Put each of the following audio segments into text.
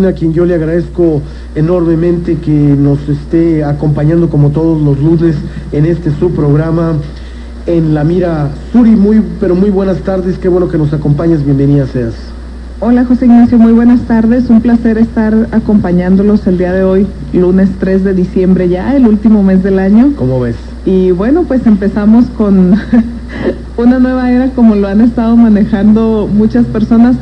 A quien yo le agradezco enormemente que nos esté acompañando como todos los lunes en este su programa En la Mira. Suri, muy buenas tardes, qué bueno que nos acompañes, bienvenida seas. Hola José Ignacio, muy buenas tardes, un placer estar acompañándolos el día de hoy, lunes 3 de diciembre ya, el último mes del año. ¿Cómo ves? Y bueno, pues empezamos con una nueva era como lo han estado manejando muchas personas.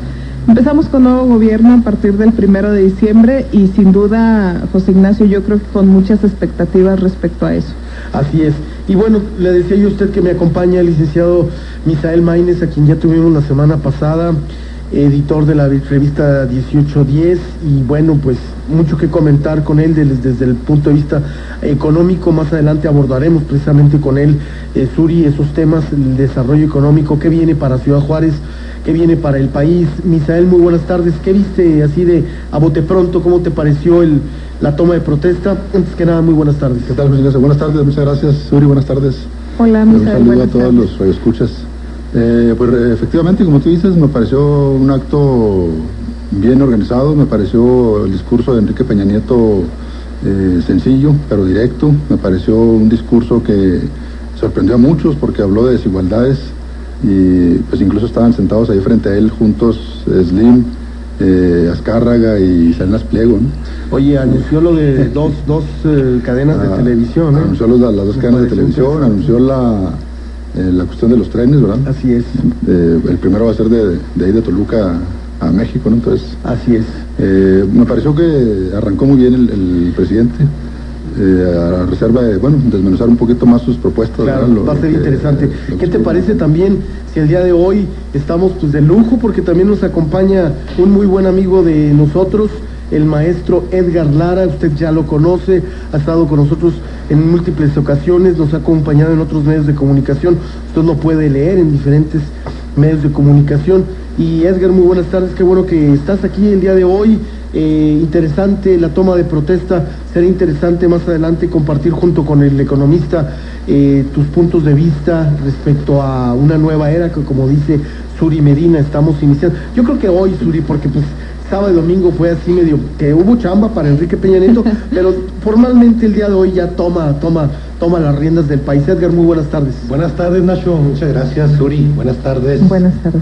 Empezamos con nuevo gobierno a partir del 1 de diciembre y sin duda, José Ignacio, yo creo que con muchas expectativas respecto a eso. Así es. Y bueno, le decía yo a usted que me acompaña el licenciado Misael Maínez, a quien ya tuvimos la semana pasada, editor de la revista 1810, y bueno, pues mucho que comentar con él desde el punto de vista económico. Más adelante abordaremos precisamente con él, Suri, esos temas, el desarrollo económico, qué viene para Ciudad Juárez, qué viene para el país. Misael, muy buenas tardes. ¿Qué viste así de a bote pronto? ¿Cómo te pareció la toma de protesta? Antes que nada, muy buenas tardes. ¿Qué tal, José Ignacio? Buenas tardes, muchas gracias. Suri, buenas tardes. Hola, Misael. Un saludo a todos los radioescuchas. Pues efectivamente, como tú dices, me pareció un acto bien organizado. Me pareció el discurso de Enrique Peña Nieto sencillo, pero directo. Me pareció un discurso que sorprendió a muchos porque habló de desigualdades. Y pues incluso estaban sentados ahí frente a él juntos Slim, Azcárraga y Salinas Pliego, ¿no? Oye, anunció lo de dos cadenas de televisión, ¿no? Anunció las dos cadenas de televisión, anunció la cuestión de los trenes, ¿verdad? Así es. El primero va a ser de ahí de Toluca a México, ¿no? Entonces, así es. Me pareció que arrancó muy bien el presidente. A reserva de, desmenuzar un poquito más sus propuestas. Claro, va a ser interesante. ¿Qué te parece también si el día de hoy estamos pues de lujo? Porque también nos acompaña un muy buen amigo de nosotros, el maestro Edgar Lara. Usted ya lo conoce, ha estado con nosotros en múltiples ocasiones, nos ha acompañado en otros medios de comunicación. Usted lo puede leer en diferentes medios de comunicación. Y Edgar, muy buenas tardes, qué bueno que estás aquí el día de hoy. Interesante la toma de protesta. Será interesante más adelante compartir junto con el economista tus puntos de vista respecto a una nueva era que, como dice Suri Medina, estamos iniciando. Yo creo que hoy, Suri, porque pues sábado y domingo fue así medio que hubo chamba para Enrique Peña Nieto, pero formalmente el día de hoy ya toma las riendas del país. Edgar, muy buenas tardes. Buenas tardes, Nacho, muchas gracias. Suri, buenas tardes. Buenas tardes.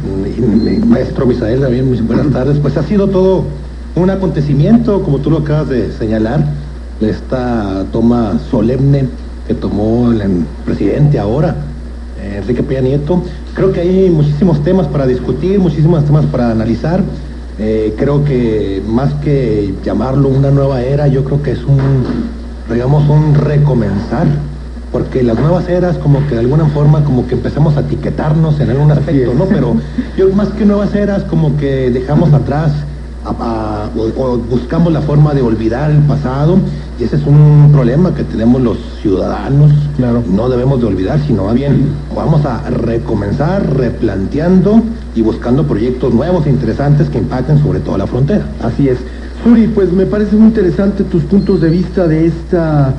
Maestro Misael, también muy buenas tardes. Pues ha sido todo un acontecimiento, como tú lo acabas de señalar, esta toma solemne que tomó el presidente ahora, Enrique Peña Nieto. Creo que hay muchísimos temas para discutir, muchísimos temas para analizar. Creo que más que llamarlo una nueva era, yo creo que es un recomenzar, porque las nuevas eras como que de alguna forma como que empezamos a etiquetarnos en algún aspecto, ¿no? Pero yo más que nuevas eras como que dejamos atrás o buscamos la forma de olvidar el pasado, y ese es un problema que tenemos los ciudadanos. Claro. No debemos de olvidar, sino más bien vamos a recomenzar, replanteando y buscando proyectos nuevos e interesantes que impacten sobre todo la frontera. Así es. Suri, pues me parece muy interesante tus puntos de vista de esta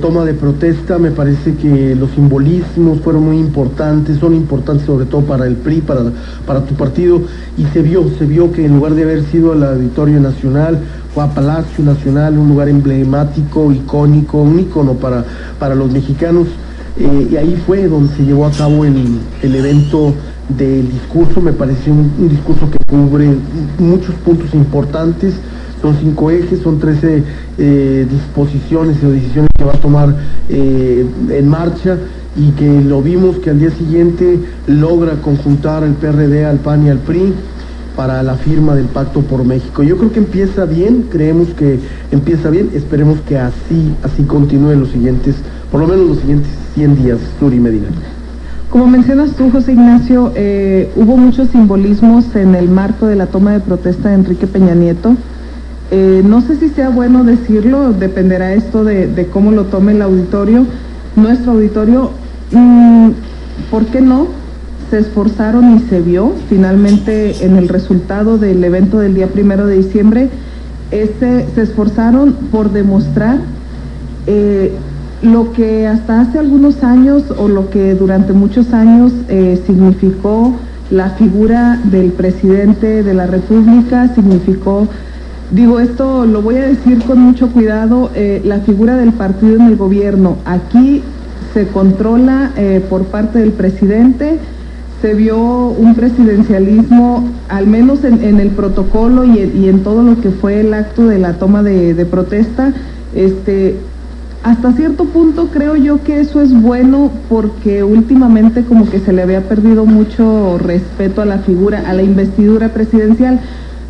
toma de protesta. Me parece que los simbolismos fueron muy importantes, son importantes sobre todo para el PRI, para tu partido, y se vio que en lugar de haber sido el Auditorio Nacional, fue a Palacio Nacional, un lugar emblemático, icónico, un ícono para los mexicanos, y ahí fue donde se llevó a cabo el evento del discurso. Me pareció un discurso que cubre muchos puntos importantes. Son 5 ejes, son 13 disposiciones o decisiones que va a tomar en marcha, y que lo vimos que al día siguiente logra conjuntar al PRD, al PAN y al PRI para la firma del Pacto por México. Yo creo que empieza bien, creemos que empieza bien, esperemos que así continúe por lo menos los siguientes 100 días, Suri Medina. Como mencionas tú, José Ignacio, hubo muchos simbolismos en el marco de la toma de protesta de Enrique Peña Nieto. No sé si sea bueno decirlo, dependerá esto de cómo lo tome el auditorio. Nuestro auditorio, ¿por qué no? Se esforzaron y se vio finalmente en el resultado del evento del día 1 de diciembre. Se esforzaron por demostrar lo que hasta hace algunos años, o lo que durante muchos años significó la figura del presidente de la República, significó Digo, esto lo voy a decir con mucho cuidado, la figura del partido en el gobierno. Aquí se controla por parte del presidente, se vio un presidencialismo, al menos en el protocolo y en todo lo que fue el acto de la toma de protesta. Hasta cierto punto creo yo que eso es bueno, porque últimamente como que se le había perdido mucho respeto a la figura, a la investidura presidencial.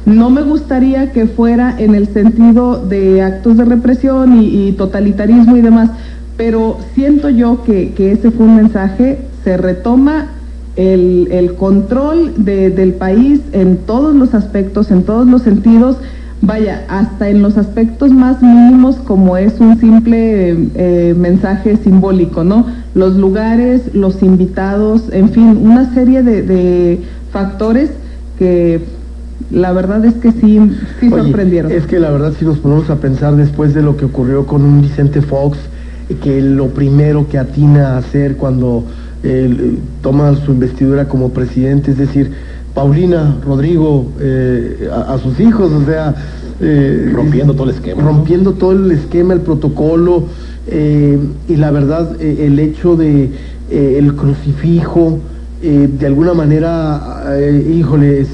No me gustaría que fuera en el sentido de actos de represión y totalitarismo y demás, pero siento yo que ese fue un mensaje. Se retoma el control del país en todos los aspectos, en todos los sentidos. Vaya, hasta en los aspectos más mínimos, como es un simple mensaje simbólico, ¿no? Los lugares, los invitados, en fin, una serie de factores que la verdad es que sí sorprendieron. Es que la verdad, si nos ponemos a pensar después de lo que ocurrió con un Vicente Fox, que lo primero que atina a hacer cuando toma su investidura como presidente, es decir, Paulina, Rodrigo, a sus hijos, o sea... rompiendo todo el esquema. Rompiendo todo el esquema, el protocolo, y la verdad, el hecho de el crucifijo, de alguna manera, híjole,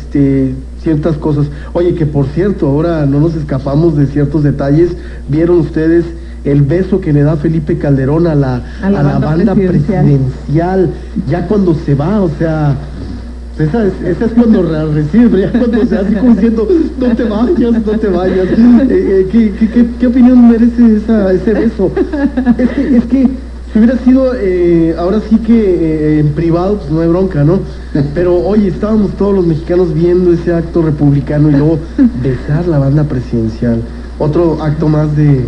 ciertas cosas. Oye, que por cierto, ahora no nos escapamos de ciertos detalles. ¿Vieron ustedes el beso que le da Felipe Calderón a la banda presidencial? Ya cuando se va, o sea... Esa es cuando recibe, ya cuando se hace como diciendo, no te vayas. ¿Qué opinión merece ese beso? Es que si hubiera sido, ahora sí que en privado, pues no hay bronca, ¿no? Pero oye, estábamos todos los mexicanos viendo ese acto republicano y luego besar la banda presidencial. Otro acto más de...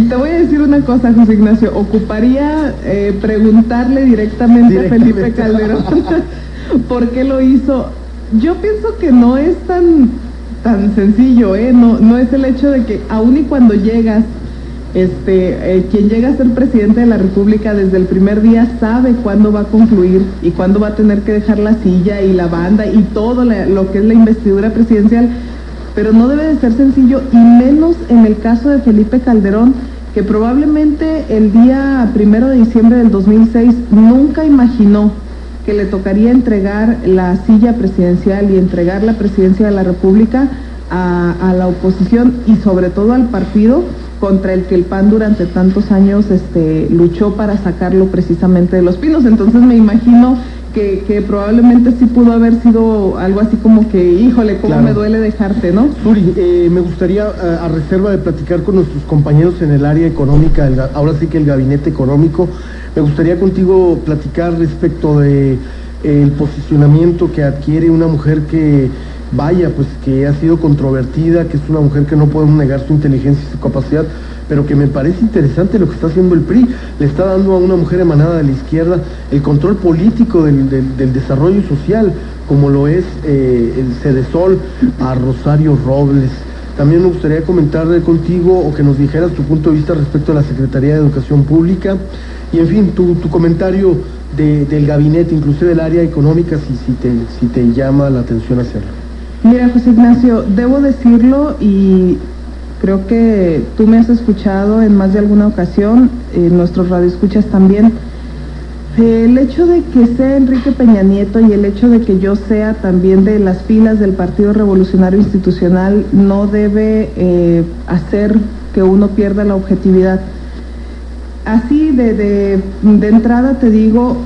Te voy a decir una cosa, José Ignacio, ocuparía preguntarle directamente a Felipe Calderón por qué lo hizo. Yo pienso que no es tan sencillo, no es el hecho de que aun y cuando llegas, quien llega a ser presidente de la República desde el primer día sabe cuándo va a concluir y cuándo va a tener que dejar la silla y la banda y todo lo que es la investidura presidencial, pero no debe de ser sencillo, y menos en el caso de Felipe Calderón, que probablemente el día 1 de diciembre del 2006 nunca imaginó que le tocaría entregar la silla presidencial y entregar la presidencia de la República a la oposición y sobre todo al partido contra el que el PAN durante tantos años luchó para sacarlo precisamente de Los Pinos. Entonces me imagino que probablemente sí pudo haber sido algo así como que, híjole, cómo me duele dejarte, ¿no? Suri, me gustaría, a reserva de platicar con nuestros compañeros en el área económica, ahora sí que el gabinete económico, me gustaría contigo platicar respecto de el posicionamiento que adquiere una mujer que, vaya, pues que ha sido controvertida, que es una mujer que no podemos negar su inteligencia y su capacidad, pero que me parece interesante lo que está haciendo el PRI. Le está dando a una mujer emanada de la izquierda el control político del desarrollo social, como lo es el Cedesol, a Rosario Robles. También me gustaría comentar contigo o que nos dijeras tu punto de vista respecto a la Secretaría de Educación Pública y, en fin, tu comentario del gabinete, inclusive del área económica, si te llama la atención hacerlo. Mira, José Ignacio, debo decirlo, y creo que tú me has escuchado en más de alguna ocasión, nuestros radioescuchas también. El hecho de que sea Enrique Peña Nieto y el hecho de que yo sea también de las filas del Partido Revolucionario Institucional no debe hacer que uno pierda la objetividad. Así de entrada te digo,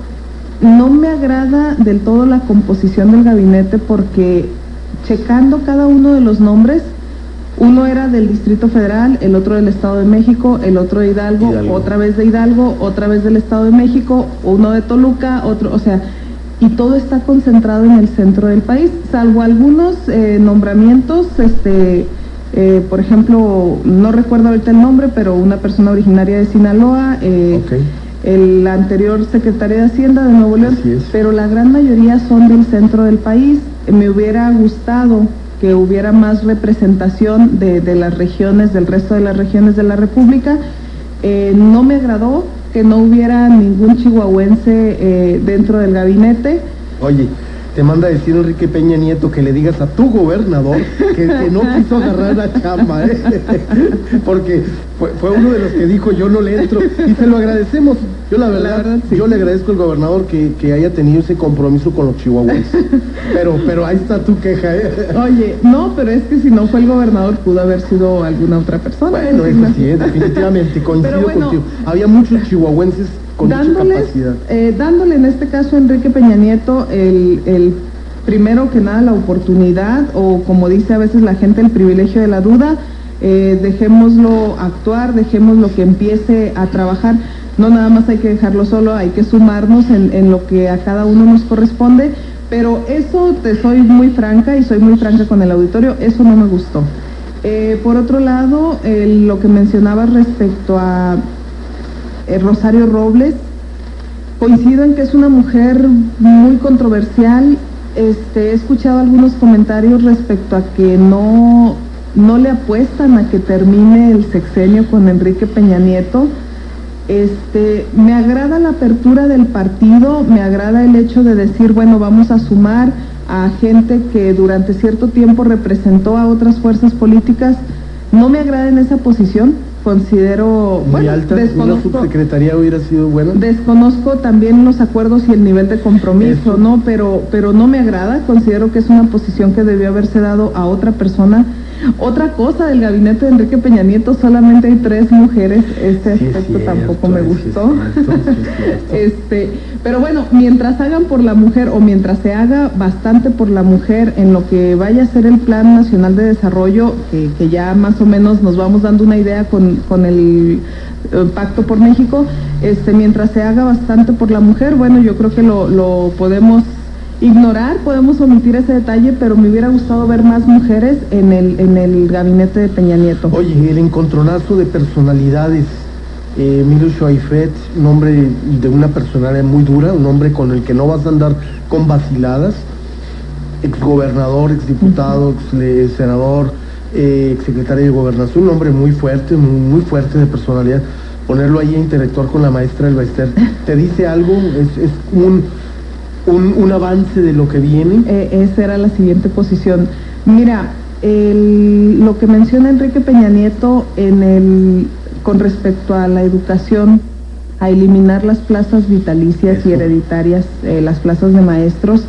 no me agrada del todo la composición del gabinete, porque checando cada uno de los nombres, uno era del Distrito Federal, el otro del Estado de México, el otro de Hidalgo, otra vez de Hidalgo, otra vez del Estado de México, uno de Toluca, otro, o sea, y todo está concentrado en el centro del país, salvo algunos nombramientos, por ejemplo, no recuerdo ahorita el nombre, pero una persona originaria de Sinaloa, el anterior secretario de Hacienda de Nuevo León, pero la gran mayoría son del centro del país. Me hubiera gustado que hubiera más representación de las regiones, del resto de las regiones de la República. No me agradó que no hubiera ningún chihuahuense dentro del gabinete. Oye, te manda a decir Enrique Peña Nieto que le digas a tu gobernador que no quiso agarrar la chamba, porque fue uno de los que dijo yo no le entro, y se lo agradecemos. Yo la verdad sí. Yo le agradezco al gobernador que haya tenido ese compromiso con los chihuahuenses, pero ahí está tu queja, Oye, no, pero es que si no fue el gobernador pudo haber sido alguna otra persona. Bueno, eso sí, definitivamente, coincido contigo. Había muchos chihuahuenses con mucha capacidad. Dándole en este caso a Enrique Peña Nieto el primero que nada la oportunidad, o como dice a veces la gente, el privilegio de la duda. Dejémoslo actuar, dejémoslo que empiece a trabajar. No nada más hay que dejarlo solo, hay que sumarnos en lo que a cada uno nos corresponde, pero eso, te soy muy franca y soy muy franca con el auditorio, eso no me gustó. Por otro lado, lo que mencionabas respecto a Rosario Robles, coincido en que es una mujer muy controversial. He escuchado algunos comentarios respecto a que no le apuestan a que termine el sexenio con Enrique Peña Nieto. Me agrada la apertura del partido, me agrada el hecho de decir, bueno, vamos a sumar a gente que durante cierto tiempo representó a otras fuerzas políticas. No me agrada en esa posición, considero, muy alta, una subsecretaría hubiera sido buena. Desconozco también los acuerdos y el nivel de compromiso, ¿no? Pero no me agrada, considero que es una posición que debió haberse dado a otra persona. Otra cosa, del gabinete de Enrique Peña Nieto solamente hay 3 mujeres, aspecto tampoco me gustó. Pero bueno, mientras hagan por la mujer, o mientras se haga bastante por la mujer en lo que vaya a ser el Plan Nacional de Desarrollo, que ya más o menos nos vamos dando una idea con el Pacto por México, mientras se haga bastante por la mujer, bueno, yo creo que lo podemos ignorar, podemos omitir ese detalle, pero me hubiera gustado ver más mujeres en el gabinete de Peña Nieto. Oye, el encontronazo de personalidades, Emilio Schweifert, un hombre de una personalidad muy dura, un hombre con el que no vas a andar con vaciladas, exgobernador, exdiputado, exsenador, exsecretario de Gobernación, un hombre muy fuerte, muy fuerte de personalidad. Ponerlo ahí a interactuar con la maestra del Ballester, ¿te dice algo? Es un avance de lo que viene. Esa era la siguiente posición. Mira, lo que menciona Enrique Peña Nieto con respecto a la educación, a eliminar las plazas vitalicias y hereditarias, las plazas de maestros,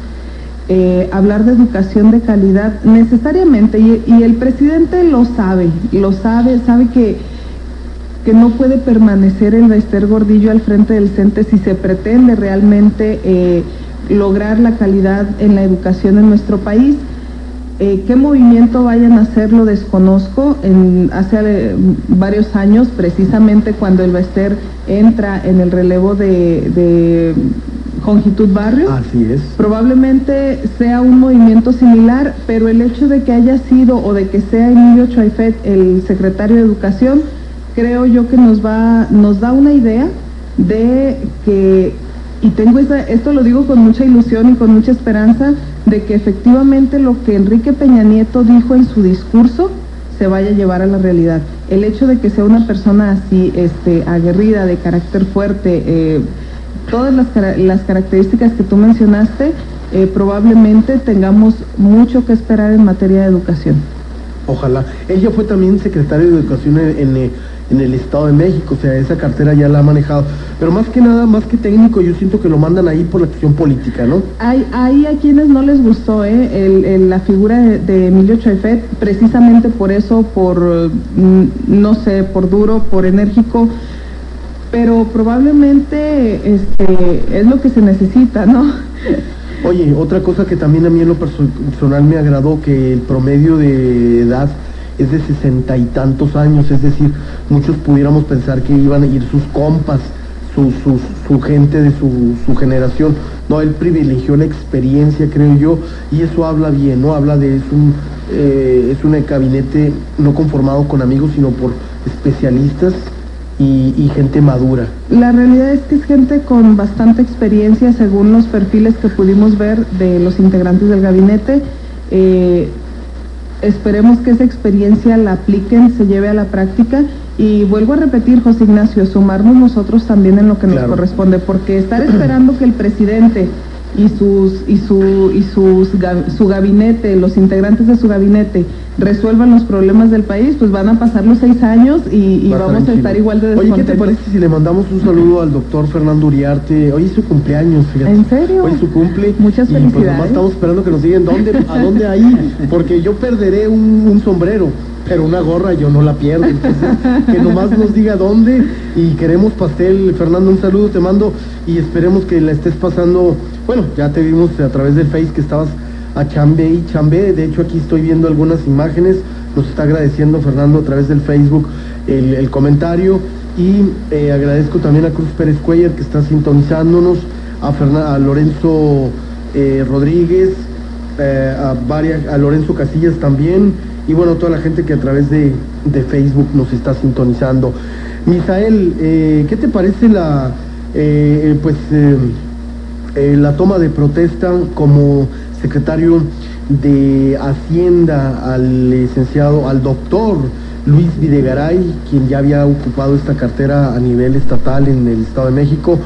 hablar de educación de calidad necesariamente, y el presidente lo sabe que no puede permanecer el Ballester Gordillo al frente del CENTE si se pretende realmente lograr la calidad en la educación en nuestro país. ¿Qué movimiento vayan a hacer? Lo desconozco. Hace varios años, precisamente cuando el Ballester entra en el relevo de Jongitud Barrios, así es, probablemente sea un movimiento similar, pero el hecho de que haya sido, o de que sea Emilio Schweifert el secretario de Educación, creo yo que nos da una idea de que, y esto lo digo con mucha ilusión y con mucha esperanza, de que efectivamente lo que Enrique Peña Nieto dijo en su discurso se vaya a llevar a la realidad. El hecho de que sea una persona así, aguerrida, de carácter fuerte, todas las características que tú mencionaste, probablemente tengamos mucho que esperar en materia de educación. Ojalá. Ella fue también secretaria de Educación en el Estado de México, o sea, esa cartera ya la ha manejado. Pero más que nada, más que técnico, yo siento que lo mandan ahí por la acción política, ¿no? Hay a quienes no les gustó la figura de Emilio Schweifert, precisamente por eso, no sé, por duro, por enérgico, pero probablemente es lo que se necesita, ¿no? Oye, otra cosa que también a mí en lo personal me agradó, que el promedio de edad es de 60 y tantos años, es decir, muchos pudiéramos pensar que iban a ir sus compas, su gente de su generación. No, él privilegió la experiencia, creo yo, y eso habla bien, ¿no? Habla de, es un gabinete no conformado con amigos, sino por especialistas y gente madura. La realidad es que es gente con bastante experiencia, según los perfiles que pudimos ver de los integrantes del gabinete. Esperemos que esa experiencia la apliquen, se lleve a la práctica, y vuelvo a repetir, José Ignacio, sumarnos nosotros también en lo que nos corresponde, porque estar esperando que el presidente su gabinete, los integrantes de su gabinete resuelvan los problemas del país, pues van a pasar los 6 años y vamos a estar igual de descontentos. Oye, ¿qué te parece si le mandamos un saludo al doctor Fernando Uriarte? Hoy es su cumpleaños, fíjate. ¿En serio? Hoy es su cumple. Muchas felicidades. Pues nomás estamos esperando que nos digan a dónde ahí, porque yo perderé un sombrero, pero una gorra yo no la pierdo. Entonces, que nomás nos diga dónde, y queremos pastel. Fernando, un saludo te mando y esperemos que la estés pasando. Bueno, ya te vimos a través del Face que estabas a chambe y chambe. De hecho, aquí estoy viendo algunas imágenes. Nos está agradeciendo Fernando a través del Facebook el comentario, y agradezco también a Cruz Pérez Cuellar, que está sintonizándonos, a Lorenzo Rodríguez, a Lorenzo Casillas también, y bueno, toda la gente que a través de Facebook nos está sintonizando. Misael, ¿qué te parece la toma de protesta como secretario de Hacienda al doctor Luis Videgaray, quien ya había ocupado esta cartera a nivel estatal en el Estado de México,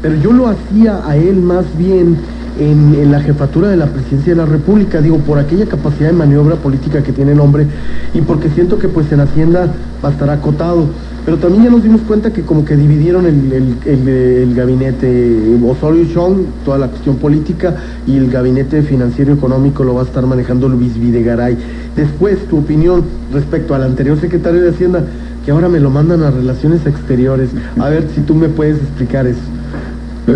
pero yo lo hacía a él más bien en la jefatura de la Presidencia de la República, digo, por aquella capacidad de maniobra política que tiene el hombre, y porque siento que pues en Hacienda va a estar acotado. Pero también ya nos dimos cuenta que como que dividieron el gabinete. Osorio Chong, toda la cuestión política, y el gabinete financiero económico lo va a estar manejando Luis Videgaray. Después, tu opinión respecto al anterior secretario de Hacienda, que ahora me lo mandan a Relaciones Exteriores. A ver si tú me puedes explicar eso.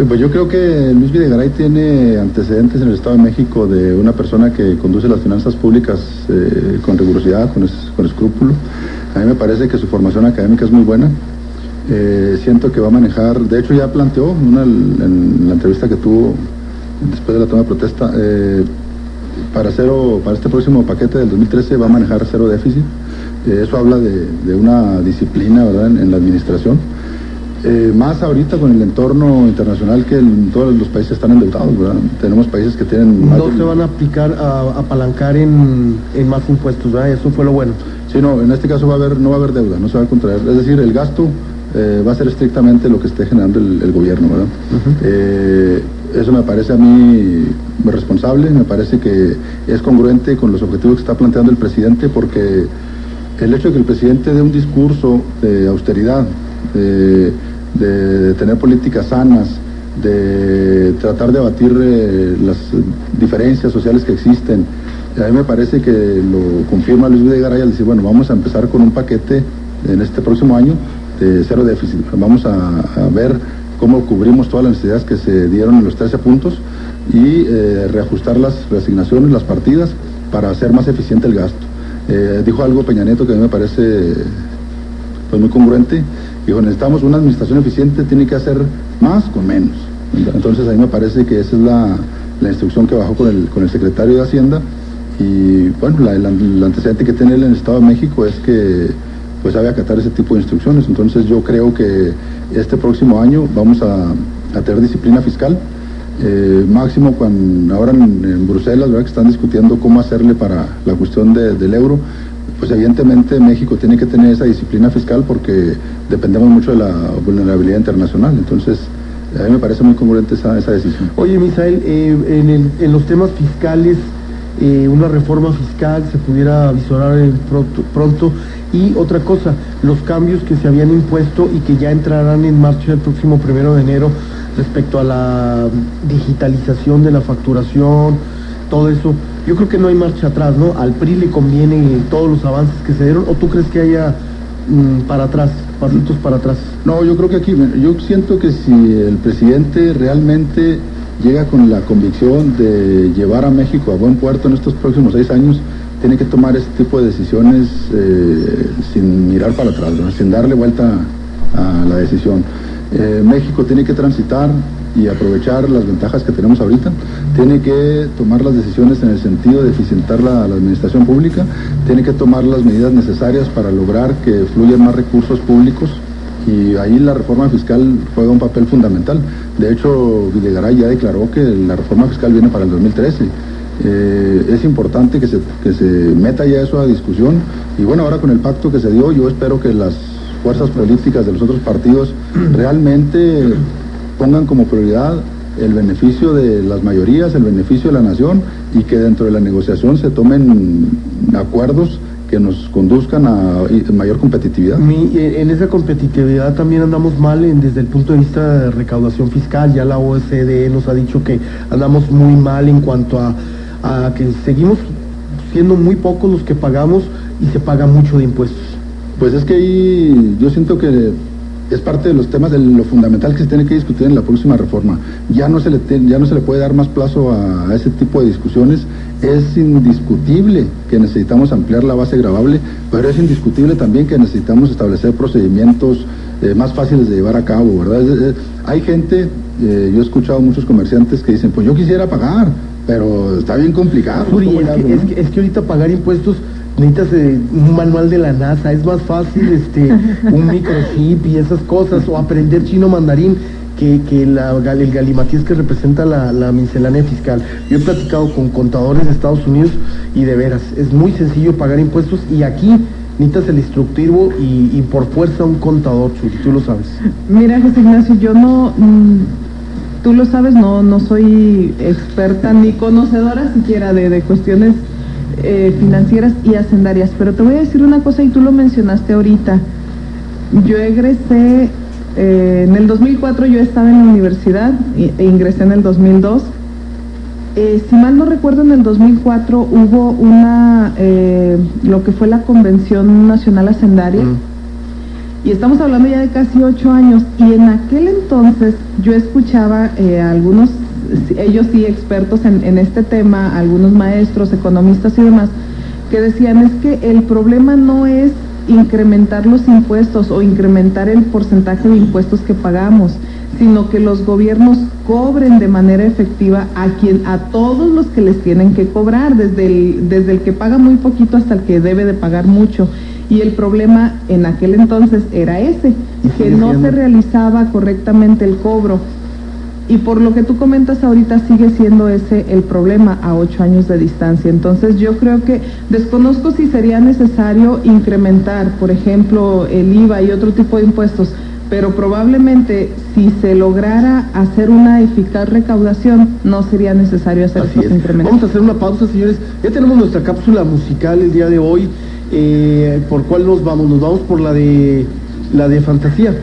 Pues yo creo que Luis Videgaray tiene antecedentes en el Estado de México de una persona que conduce las finanzas públicas con rigurosidad, con escrúpulo. A mí me parece que su formación académica es muy buena. Siento que va a manejar, de hecho ya planteó en la entrevista que tuvo después de la toma de protesta, para este próximo paquete del 2013 va a manejar cero déficit. Eso habla de una disciplina, ¿verdad?, en la administración. Más ahorita con el entorno internacional, que todos los países están endeudados, ¿verdad? Tenemos países que tienen más... No se van a apalancar en más impuestos, ¿verdad? Eso fue lo bueno. Sí, no, en este caso no va a haber deuda, no se va a contraer. Es decir, el gasto va a ser estrictamente lo que esté generando el gobierno, ¿verdad? Uh-huh. Eso me parece a mí responsable, me parece que es congruente con los objetivos que está planteando el presidente, porque el hecho de que el presidente dé un discurso de austeridad, de tener políticas sanas, de tratar de abatir las diferencias sociales que existen, a mí me parece que lo confirma Luis Videgaray al decir, bueno, vamos a empezar con un paquete en este próximo año de cero déficit. Vamos a ver cómo cubrimos todas las necesidades que se dieron en los 13 puntos y reajustar las reasignaciones, las partidas, para hacer más eficiente el gasto. Dijo algo Peña Nieto que a mí me parece pues muy congruente. Dijo, necesitamos una administración eficiente, tiene que hacer más con menos. Entonces a mí me parece que esa es la instrucción que bajó con el secretario de Hacienda. Y bueno, el antecedente que tiene él en el Estado de México es que pues sabe acatar ese tipo de instrucciones. Entonces yo creo que este próximo año vamos a tener disciplina fiscal, máximo cuando ahora en Bruselas, ¿verdad?, que están discutiendo cómo hacerle para la cuestión del euro. Pues evidentemente México tiene que tener esa disciplina fiscal porque dependemos mucho de la vulnerabilidad internacional. Entonces a mí me parece muy congruente esa decisión. Oye, Misael, en los temas fiscales, una reforma fiscal se pudiera visorar pronto. Y otra cosa, los cambios que se habían impuesto y que ya entrarán en marcha el próximo 1 de enero respecto a la digitalización de la facturación, todo eso, yo creo que no hay marcha atrás, ¿no? Al PRI le conviene todos los avances que se dieron, ¿o tú crees que haya pasitos para atrás? No, yo creo que aquí, yo siento que si el presidente realmente llega con la convicción de llevar a México a buen puerto en estos próximos 6 años, tiene que tomar este tipo de decisiones sin mirar para atrás, ¿no?, sin darle vuelta a la decisión. México tiene que transitar y aprovechar las ventajas que tenemos ahorita, tiene que tomar las decisiones en el sentido de eficientar la administración pública, tiene que tomar las medidas necesarias para lograr que fluyan más recursos públicos, y ahí la reforma fiscal juega un papel fundamental. De hecho, Videgaray ya declaró que la reforma fiscal viene para el 2013. Es importante que se meta ya eso a discusión, y bueno, ahora con el pacto que se dio, yo espero que las fuerzas políticas de los otros partidos realmente pongan como prioridad el beneficio de las mayorías, el beneficio de la nación, y que dentro de la negociación se tomen acuerdos que nos conduzcan a mayor competitividad. En esa competitividad también andamos mal desde el punto de vista de recaudación fiscal. Ya la OECD nos ha dicho que andamos muy mal en cuanto a que seguimos siendo muy pocos los que pagamos y se paga mucho de impuestos. Pues es que ahí yo siento que es parte de los temas de lo fundamental que se tiene que discutir en la próxima reforma. Ya no se le puede dar más plazo a ese tipo de discusiones. Es indiscutible que necesitamos ampliar la base gravable, pero es indiscutible también que necesitamos establecer procedimientos más fáciles de llevar a cabo, ¿verdad? Hay gente, yo he escuchado muchos comerciantes que dicen, pues yo quisiera pagar, pero está bien complicado. Uri, es que ahorita pagar impuestos necesitas un manual de la NASA, es más fácil un microchip y esas cosas, o aprender chino mandarín que el galimatías que representa la miscelánea fiscal. Yo he platicado con contadores de Estados Unidos y de veras, es muy sencillo pagar impuestos, y aquí necesitas el instructivo y por fuerza un contador, Churi, tú lo sabes. Mira, José Ignacio, yo no... tú lo sabes, no soy experta ni conocedora siquiera de cuestiones financieras y hacendarias, pero te voy a decir una cosa, y tú lo mencionaste ahorita. Yo egresé en el 2004, yo estaba en la universidad e ingresé en el 2002. Si mal no recuerdo, en el 2004 hubo lo que fue la Convención Nacional Hacendaria, y estamos hablando ya de casi 8 años, y en aquel entonces yo escuchaba a algunos, ellos sí expertos en este tema, algunos maestros, economistas y demás, que decían es que el problema no es incrementar los impuestos o incrementar el porcentaje de impuestos que pagamos, sino que los gobiernos cobren de manera efectiva a todos los que les tienen que cobrar, desde el que paga muy poquito hasta el que debe de pagar mucho. Y el problema en aquel entonces era ese, que no se realizaba correctamente el cobro. Y por lo que tú comentas ahorita sigue siendo ese el problema a 8 años de distancia. Entonces yo creo que desconozco si sería necesario incrementar, por ejemplo, el IVA y otro tipo de impuestos, pero probablemente si se lograra hacer una eficaz recaudación no sería necesario hacer estos incrementos. Vamos a hacer una pausa, señores. Ya tenemos nuestra cápsula musical el día de hoy. ¿Por cuál nos vamos? Nos vamos por la de fantasía.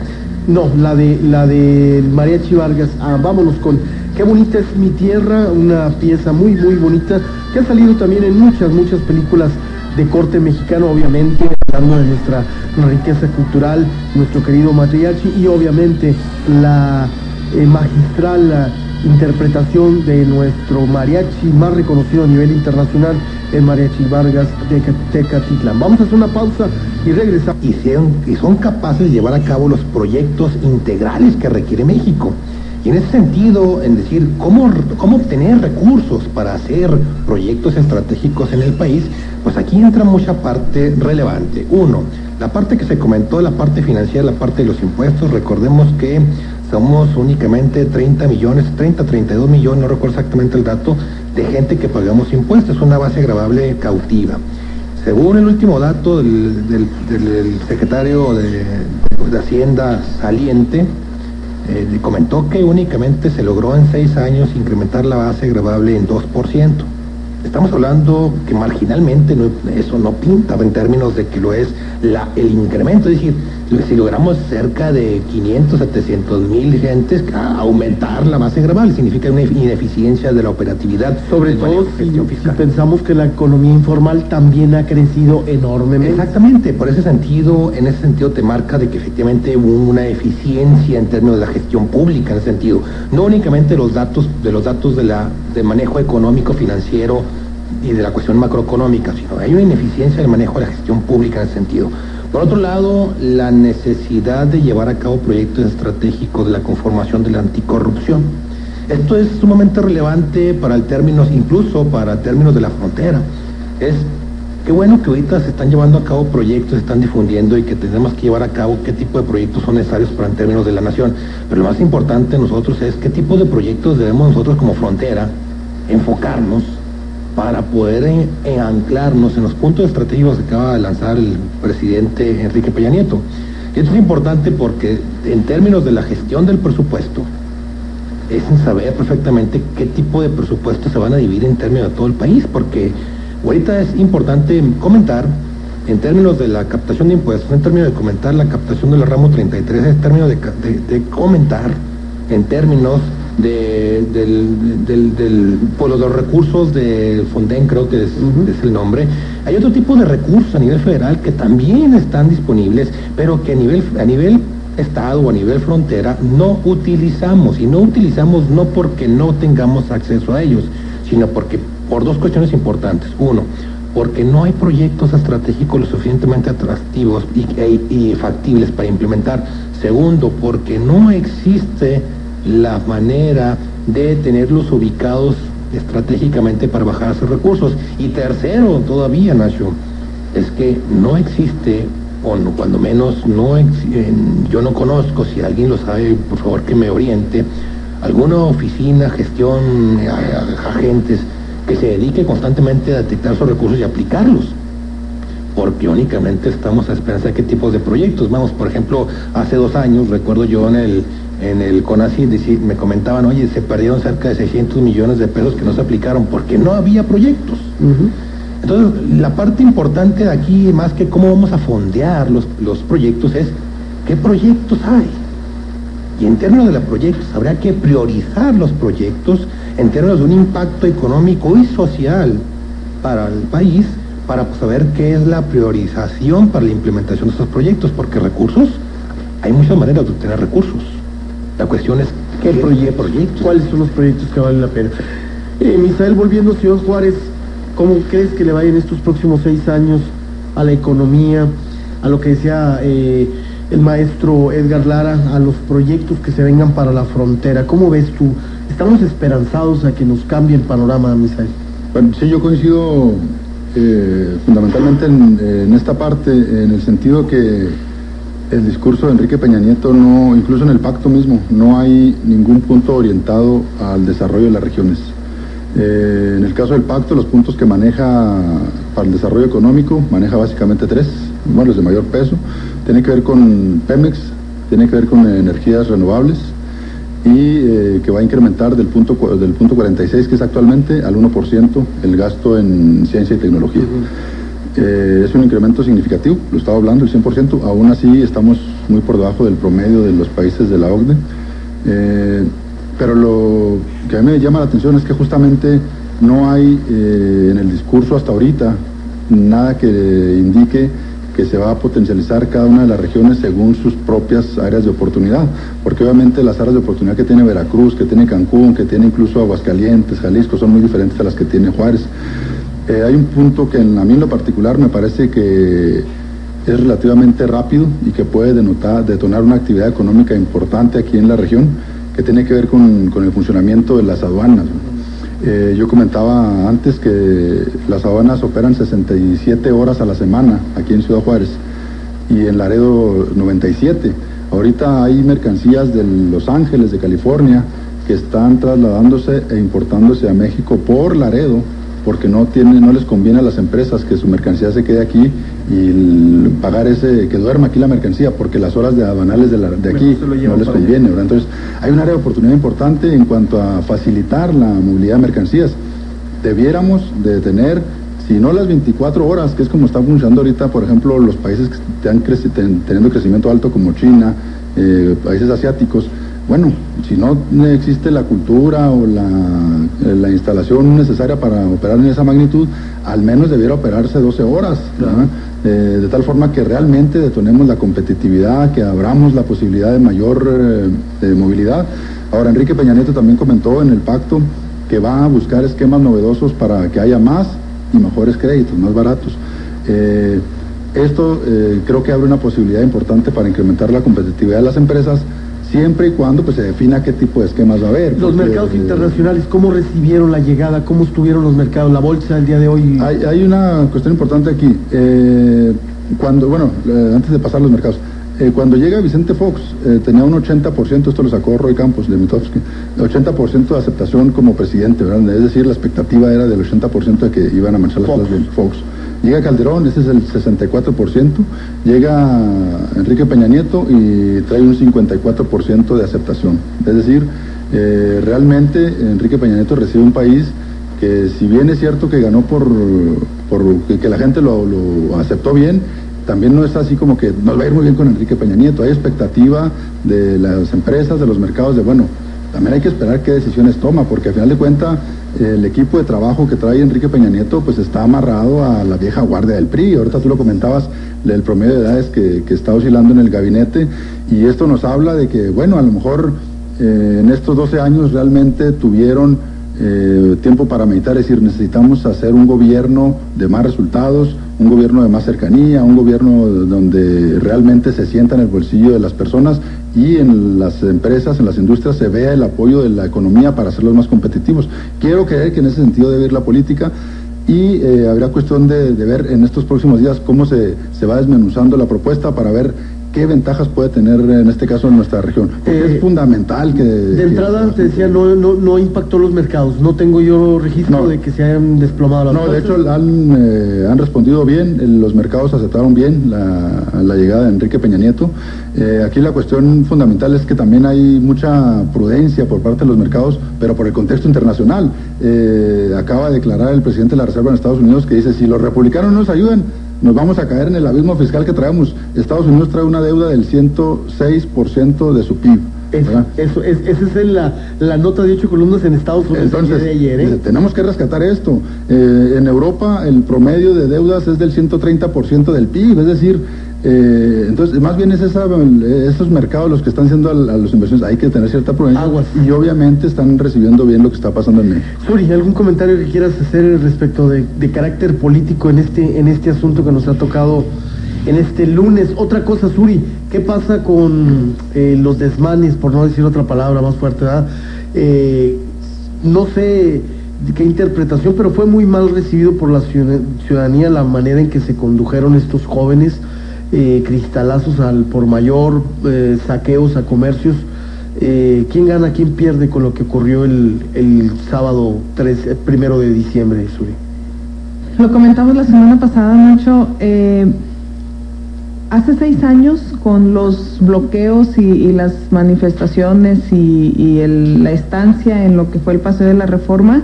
No, la de Mariachi Vargas. Vámonos con Qué bonita es mi tierra, una pieza muy muy bonita que ha salido también en muchas películas de corte mexicano, obviamente hablando de nuestra riqueza cultural, nuestro querido mariachi, y obviamente la magistral interpretación de nuestro mariachi más reconocido a nivel internacional, el Mariachi Vargas de Tecatitlán. Vamos a hacer una pausa y regresamos. Y son capaces de llevar a cabo los proyectos integrales que requiere México. Y en ese sentido, en decir cómo obtener recursos para hacer proyectos estratégicos en el país, pues aquí entra mucha parte relevante. Uno, la parte que se comentó, la parte financiera, la parte de los impuestos. Recordemos que somos únicamente 32 millones, no recuerdo exactamente el dato, de gente que pagamos impuestos, es una base gravable cautiva. Según el último dato del secretario de Hacienda saliente, comentó que únicamente se logró en 6 años incrementar la base gravable en 2%. Estamos hablando que marginalmente eso no pinta en términos de que lo es el incremento, es decir, si logramos cerca de 500, 700 mil gentes, aumentar la base gravable significa una ineficiencia de la operatividad. Sobre todo si pensamos que la economía informal también ha crecido enormemente. Exactamente, en ese sentido te marca de que efectivamente hubo una eficiencia en términos de la gestión pública, en ese sentido. No únicamente de los datos de manejo económico, financiero y de la cuestión macroeconómica, sino hay una ineficiencia del manejo de la gestión pública en ese sentido. Por otro lado, la necesidad de llevar a cabo proyectos estratégicos de la conformación de la anticorrupción. Esto es sumamente relevante incluso para términos de la frontera. Qué bueno que ahorita se están llevando a cabo proyectos, se están difundiendo y que tenemos que llevar a cabo qué tipo de proyectos son necesarios para en términos de la nación. Pero lo más importante nosotros es qué tipo de proyectos debemos nosotros como frontera enfocarnos para poder anclarnos en los puntos estratégicos que acaba de lanzar el presidente Enrique Peña Nieto. Y esto es importante porque en términos de la gestión del presupuesto, es en saber perfectamente qué tipo de presupuestos se van a dividir en términos de todo el país, porque ahorita es importante comentar en términos de la captación de impuestos, en términos de comentar la captación del ramo 33, en términos de comentar en términos por los recursos del Fonden, creo que es el nombre. Hay otro tipo de recursos a nivel federal que también están disponibles, pero que a nivel estado o a nivel frontera no utilizamos, y no utilizamos no porque no tengamos acceso a ellos, sino porque por dos cuestiones importantes. Uno, porque no hay proyectos estratégicos lo suficientemente atractivos y factibles para implementar. Segundo, porque no existe la manera de tenerlos ubicados estratégicamente para bajar esos recursos. Y tercero, todavía, Nacho, es que no existe, o no, cuando menos yo no conozco, si alguien lo sabe, por favor que me oriente, alguna oficina, gestión, agentes que se dedique constantemente a detectar esos recursos y aplicarlos, porque únicamente estamos a esperanza de qué tipos de proyectos. Vamos, por ejemplo, hace 2 años, recuerdo yo en el CONACYT, me comentaban, oye, se perdieron cerca de 600 millones de pesos que no se aplicaron porque no había proyectos. Entonces, la parte importante de aquí, más que cómo vamos a fondear los proyectos, es qué proyectos hay. Y en términos de los proyectos, habrá que priorizar los proyectos en términos de un impacto económico y social para el país, para saber qué es la priorización para la implementación de estos proyectos, porque recursos, hay muchas maneras de obtener recursos. La cuestión es qué proyectos. ¿Cuáles son los proyectos que valen la pena? Misael, volviendo, señor Juárez, ¿cómo crees que le vaya en estos próximos 6 años a la economía, a lo que decía el maestro Edgar Lara, a los proyectos que se vengan para la frontera? ¿Cómo ves tú? ¿Estamos esperanzados a que nos cambie el panorama, Misael? Bueno, sí, yo coincido fundamentalmente en esta parte, en el sentido que el discurso de Enrique Peña Nieto, no, incluso en el pacto mismo, no hay ningún punto orientado al desarrollo de las regiones. En el caso del pacto, los puntos que maneja para el desarrollo económico, maneja básicamente 3, bueno, los de mayor peso. Tiene que ver con Pemex, tiene que ver con energías renovables, y que va a incrementar del punto 46 que es actualmente al 1% el gasto en ciencia y tecnología. Es un incremento significativo, lo estaba hablando, el 100%, aún así estamos muy por debajo del promedio de los países de la OCDE. Pero lo que a mí me llama la atención es que justamente no hay en el discurso hasta ahorita nada que indique que se va a potencializar cada una de las regiones según sus propias áreas de oportunidad, porque obviamente las áreas de oportunidad que tiene Veracruz, que tiene Cancún, que tiene incluso Aguascalientes, Jalisco, son muy diferentes a las que tiene Juárez. Hay un punto que a mí en lo particular me parece que es relativamente rápido y que puede detonar una actividad económica importante aquí en la región, que tiene que ver con el funcionamiento de las aduanas. Yo comentaba antes que las aduanas operan 67 horas a la semana aquí en Ciudad Juárez y en Laredo 97. Ahorita hay mercancías de Los Ángeles, de California, que están trasladándose e importándose a México por Laredo, porque no les conviene a las empresas que su mercancía se quede aquí y pagar que duerma aquí la mercancía, porque las horas de aduanales de aquí no les conviene, ¿verdad? Entonces hay un área de oportunidad importante en cuanto a facilitar la movilidad de mercancías. Debiéramos de tener, si no las 24 horas, que es como está funcionando ahorita, por ejemplo, los países que están teniendo crecimiento alto como China, países asiáticos. Bueno, si no existe la cultura o la instalación necesaria para operar en esa magnitud, al menos debiera operarse 12 horas, de tal forma que realmente detonemos la competitividad, que abramos la posibilidad de mayor movilidad. Ahora, Enrique Peña Nieto también comentó en el pacto que va a buscar esquemas novedosos para que haya más y mejores créditos, más baratos. Esto creo que abre una posibilidad importante para incrementar la competitividad de las empresas, siempre y cuando pues se defina qué tipo de esquemas va a haber. Los mercados internacionales, ¿cómo recibieron la llegada? ¿Cómo estuvieron los mercados? La bolsa el día de hoy. Hay una cuestión importante aquí. Antes de pasar a los mercados, cuando llega Vicente Fox, tenía un 80%, esto lo sacó Roy Campos de Mitofsky, 80% de aceptación como presidente, ¿verdad? Es decir, la expectativa era del 80% de que iban a marchar las cosas bien. Fox. Llega Calderón, ese es el 64%, llega Enrique Peña Nieto y trae un 54% de aceptación. Es decir, Realmente Enrique Peña Nieto recibe un país que, si bien es cierto que ganó por que la gente lo aceptó bien, también no es así como que nos va a ir muy bien con Enrique Peña Nieto. Hay expectativa de las empresas, de los mercados, de bueno, también hay que esperar qué decisiones toma, porque al final de cuentas el equipo de trabajo que trae Enrique Peña Nieto pues está amarrado a la vieja guardia del PRI. Ahorita tú lo comentabas, el promedio de edades que está oscilando en el gabinete, y esto nos habla de que, bueno, a lo mejor en estos 12 años realmente tuvieron tiempo para meditar, es decir, necesitamos hacer un gobierno de más resultados, un gobierno de más cercanía, un gobierno donde realmente se sienta en el bolsillo de las personas y en las empresas, en las industrias, se vea el apoyo de la economía para hacerlos más competitivos. Quiero creer que en ese sentido debe ir la política, y habrá cuestión de ver en estos próximos días cómo se va desmenuzando la propuesta para ver qué ventajas puede tener en este caso en nuestra región. Es fundamental que... De entrada, te decía, no impactó los mercados. No tengo yo registro de que se hayan desplomado las cosas. De hecho, han respondido bien, los mercados aceptaron bien la llegada de Enrique Peña Nieto. Aquí la cuestión fundamental es que también hay mucha prudencia por parte de los mercados, pero por el contexto internacional. Acaba de declarar el presidente de la Reserva en Estados Unidos que dice, si los republicanos nos ayudan, nos vamos a caer en el abismo fiscal que traemos. Estados Unidos trae una deuda del 106% de su PIB. Esa es la nota de 8 columnas en Estados Unidos. Entonces, de ayer, tenemos que rescatar esto. En Europa el promedio de deudas es del 130% del PIB, es decir, entonces más bien es esos mercados los que están haciendo a los inversiones. Hay que tener cierta prudencia. Y obviamente están recibiendo bien lo que está pasando en México. Suri, ¿algún comentario que quieras hacer respecto de carácter político en este asunto que nos ha tocado en este lunes? Otra cosa, Suri, ¿qué pasa con los desmanes, por no decir otra palabra más fuerte, ¿verdad? No sé qué interpretación, pero fue muy mal recibido por la ciudadanía la manera en que se condujeron estos jóvenes, cristalazos al por mayor, saqueos a comercios. ¿Quién gana, quién pierde con lo que ocurrió el sábado 1 de diciembre, Suri? Lo comentamos la semana pasada, Nacho. Hace 6 años, con los bloqueos y las manifestaciones y la estancia en lo que fue el Paseo de la Reforma,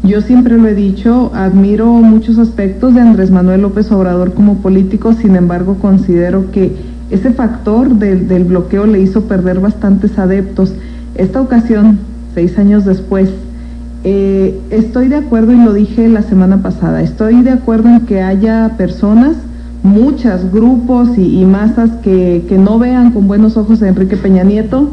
yo siempre lo he dicho, admiro muchos aspectos de Andrés Manuel López Obrador como político. Sin embargo, considero que ese factor del bloqueo le hizo perder bastantes adeptos. Esta ocasión, 6 años después, estoy de acuerdo, y lo dije la semana pasada, estoy de acuerdo en que haya personas, muchos grupos y masas que no vean con buenos ojos a Enrique Peña Nieto.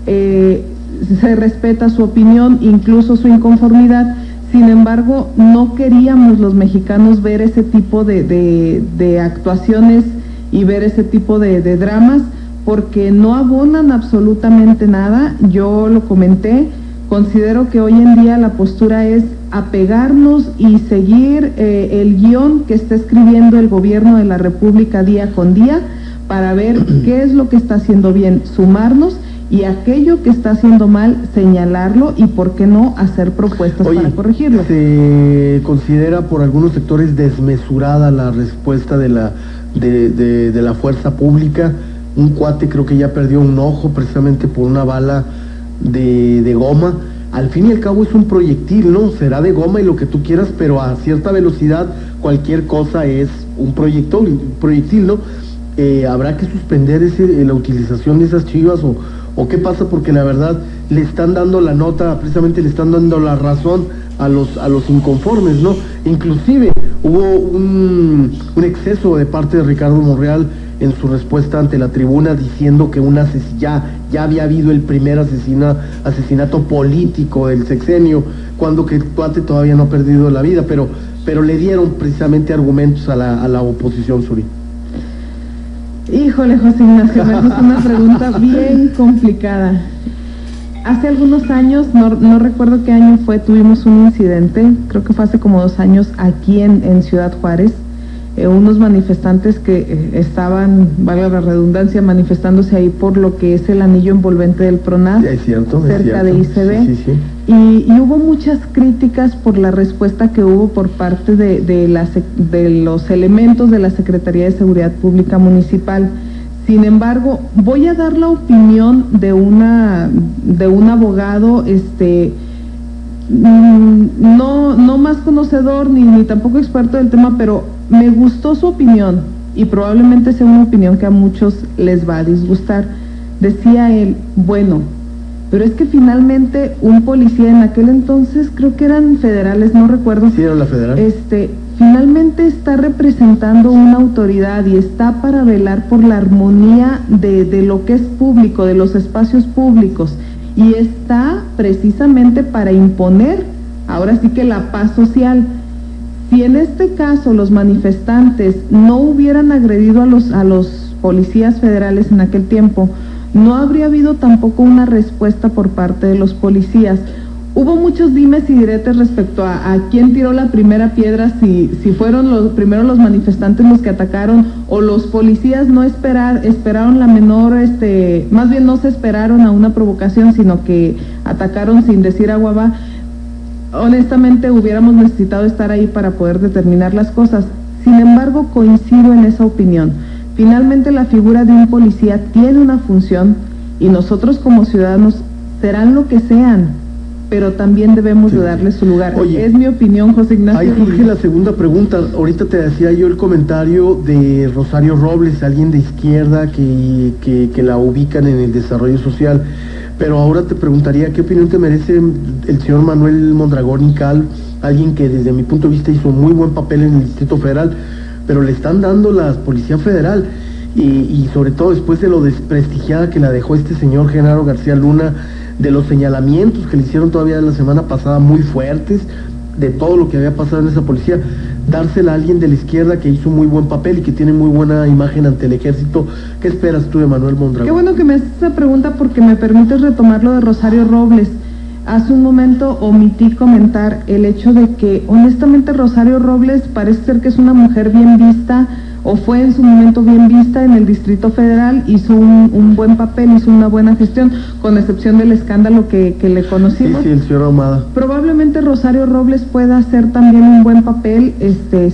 Se respeta su opinión, incluso su inconformidad. Sin embargo, no queríamos los mexicanos ver ese tipo de actuaciones y ver ese tipo de dramas, porque no abonan absolutamente nada. Yo lo comenté, considero que hoy en día la postura es apegarnos y seguir el guión que está escribiendo el gobierno de la República día con día para ver qué es lo que está haciendo bien, sumarnos, y aquello que está haciendo mal, señalarlo, y por qué no hacer propuestas para corregirlo. ¿Se considera por algunos sectores desmesurada la respuesta de la fuerza pública? Un cuate creo que ya perdió un ojo precisamente por una bala de goma. Al fin y al cabo es un proyectil, ¿no? Será de goma y lo que tú quieras, pero a cierta velocidad cualquier cosa es un proyectil, ¿no? ¿Habrá que suspender la utilización de esas chivas o qué pasa? Porque la verdad le están dando la nota, precisamente le están dando la razón a los inconformes, ¿no? Inclusive hubo un exceso de parte de Ricardo Monreal en su respuesta ante la tribuna, diciendo que ya había habido el primer asesinato político del sexenio, cuando que Cuate todavía no ha perdido la vida, pero le dieron precisamente argumentos a la oposición, Suri. Híjole, José Ignacio, me haces una pregunta bien complicada. Hace algunos años, no recuerdo qué año fue, tuvimos un incidente, creo que fue hace como 2 años, aquí en Ciudad Juárez. Unos manifestantes que estaban, valga la redundancia, manifestándose ahí por lo que es el anillo envolvente del PRONAF, cerca de ICB. Sí. Y hubo muchas críticas por la respuesta que hubo por parte de los elementos de la Secretaría de Seguridad Pública Municipal. Sin embargo, voy a dar la opinión de un abogado, no más conocedor ni tampoco experto del tema, pero me gustó su opinión y probablemente sea una opinión que a muchos les va a disgustar. Decía él, bueno, pero es que finalmente un policía en aquel entonces, creo que eran federales, no recuerdo. Sí, era la federal. Finalmente está representando una autoridad y está para velar por la armonía de lo que es público, de los espacios públicos, y está precisamente para imponer, ahora sí que la paz social. Si en este caso los manifestantes no hubieran agredido a los policías federales en aquel tiempo, no habría habido tampoco una respuesta por parte de los policías. Hubo muchos dimes y diretes respecto a quién tiró la primera piedra, si fueron primero los manifestantes los que atacaron o los policías no esperaron la menor, más bien no se esperaron a una provocación, sino que atacaron sin decir agua va. Honestamente hubiéramos necesitado estar ahí para poder determinar las cosas. Sin embargo, coincido en esa opinión. Finalmente la figura de un policía tiene una función y nosotros como ciudadanos serán lo que sean, pero también debemos de darle su lugar. Oye, es mi opinión, José Ignacio. Ahí surge la segunda pregunta. Ahorita te decía yo el comentario de Rosario Robles, alguien de izquierda que la ubican en el desarrollo social. Pero ahora te preguntaría, ¿qué opinión te merece el señor Manuel Mondragón y Calv? Alguien que desde mi punto de vista hizo muy buen papel en el Distrito Federal, pero le están dando la Policía Federal. Y sobre todo después de lo desprestigiada que la dejó este señor Genaro García Luna, de los señalamientos que le hicieron todavía la semana pasada muy fuertes, de todo lo que había pasado en esa policía, dársela a alguien de la izquierda que hizo muy buen papel y que tiene muy buena imagen ante el ejército. ¿Qué esperas tú de Manuel Mondragón? Qué bueno que me haces esa pregunta porque me permites retomar lo de Rosario Robles. Hace un momento omití comentar el hecho de que honestamente Rosario Robles parece ser que es una mujer bien vista, o fue en su momento bien vista en el Distrito Federal, hizo un buen papel, hizo una buena gestión, con excepción del escándalo que le conocimos. Sí, el señor Ahumada. Probablemente Rosario Robles pueda hacer también un buen papel,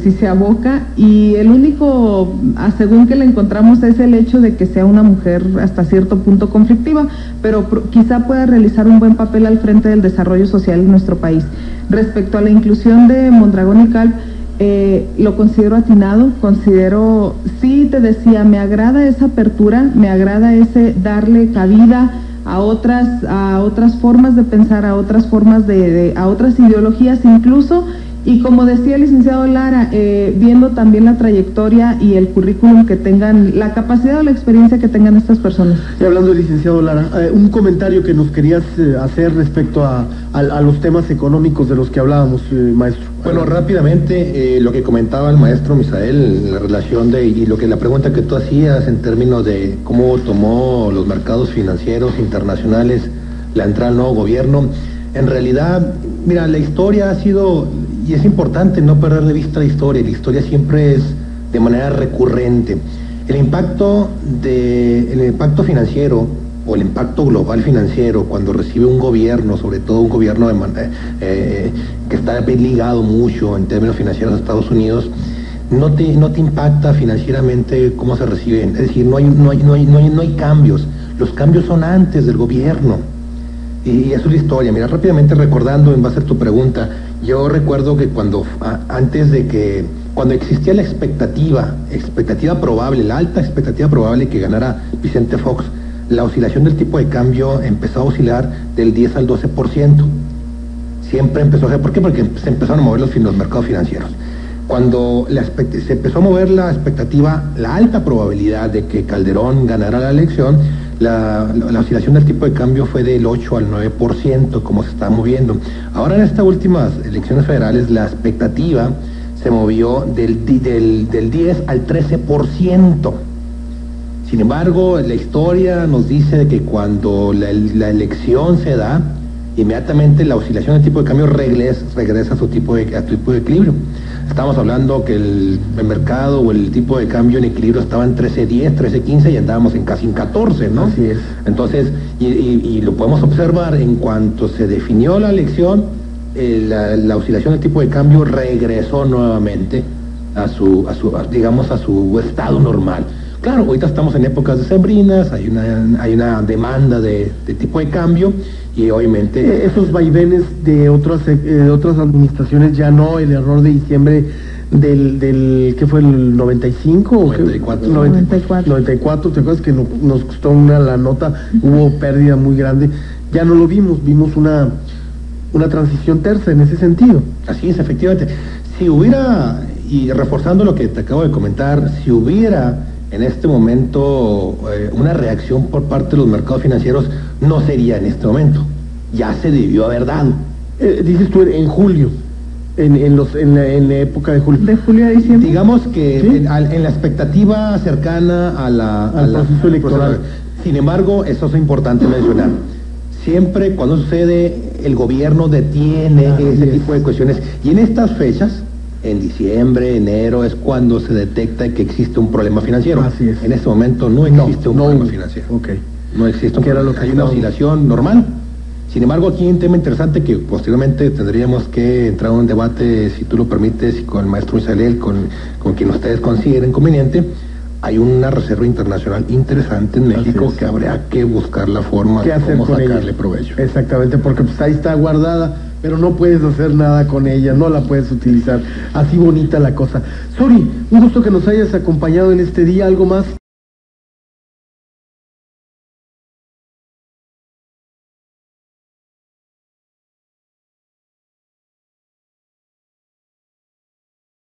si se aboca, y el único según que le encontramos es el hecho de que sea una mujer hasta cierto punto conflictiva, pero quizá pueda realizar un buen papel al frente del desarrollo social en nuestro país. Respecto a la inclusión de Mondragón y Calv, lo considero atinado, sí te decía, me agrada esa apertura, me agrada ese darle cabida a otras formas de pensar, a otras formas a otras ideologías incluso, y como decía el licenciado Lara, viendo también la trayectoria y el currículum que tengan, la capacidad o la experiencia que tengan estas personas. Y hablando del licenciado Lara, un comentario que nos querías hacer respecto a los temas económicos de los que hablábamos, maestro. Bueno, rápidamente, lo que comentaba el maestro Misael, la relación y la pregunta que tú hacías en términos de cómo tomó los mercados financieros internacionales la entrada al nuevo gobierno. En realidad, mira, la historia ha sido, y es importante no perder de vista la historia siempre es de manera recurrente. El impacto financiero o el impacto global financiero cuando recibe un gobierno, sobre todo un gobierno que está ligado mucho en términos financieros a Estados Unidos, no te impacta financieramente cómo se reciben. Es decir, no hay cambios. Los cambios son antes del gobierno. Y eso es la historia. Mira, rápidamente recordando, en base a tu pregunta, yo recuerdo que cuando existía la expectativa probable, la alta expectativa probable que ganara Vicente Fox, la oscilación del tipo de cambio empezó a oscilar del 10 al 12%. Siempre empezó a ser, ¿por qué? Porque se empezaron a mover los mercados financieros. Cuando se empezó a mover la expectativa, la alta probabilidad de que Calderón ganara la elección, la oscilación del tipo de cambio fue del 8 al 9%, como se está moviendo. Ahora en estas últimas elecciones federales, la expectativa se movió del 10 al 13%. Sin embargo, la historia nos dice de que cuando la elección se da, inmediatamente la oscilación del tipo de cambio regresa a su tipo de equilibrio. Estamos hablando que el mercado o el tipo de cambio en equilibrio estaba en 13.10, 13.15 y andábamos en casi en 14, ¿no? Así es. Entonces, y lo podemos observar, en cuanto se definió la elección, la oscilación del tipo de cambio regresó nuevamente a su estado normal. Claro, ahorita estamos en épocas decembrinas, hay una demanda de tipo de cambio y obviamente... Esos vaivenes de otras administraciones ya no, el error de diciembre del ¿qué fue? ¿El 95? 94. 94, ¿te acuerdas que nos costó la nota? Hubo pérdida muy grande. Ya no lo vimos una transición tersa en ese sentido. Así es, efectivamente. Si hubiera, y reforzando lo que te acabo de comentar, si hubiera en este momento una reacción por parte de los mercados financieros, no sería en este momento. Ya se debió haber dado. Dices tú en julio. En la época de julio. De julio a diciembre. Digamos que ¿Sí? en la expectativa cercana al proceso electoral. Sin embargo, eso es importante mencionar. Siempre cuando sucede, el gobierno detiene ese tipo de cuestiones. Y en estas fechas, en diciembre, enero, es cuando se detecta que existe un problema financiero. Así es. En este momento no existe un problema financiero. Okay. No existe un ¿Qué era problema. lo que Hay una estábamos- oscilación normal. Sin embargo, aquí hay un tema interesante que posteriormente tendríamos que entrar en un debate, si tú lo permites, y con el maestro Misael, con quien ustedes consideren conveniente. Hay una reserva internacional interesante en México que habría que buscar la forma ¿Qué de hacer cómo con sacarle ella? provecho. Exactamente, porque pues ahí está guardada, pero no puedes hacer nada con ella, no la puedes utilizar. Así bonita la cosa. Sori, un gusto que nos hayas acompañado en este día. ¿Algo más?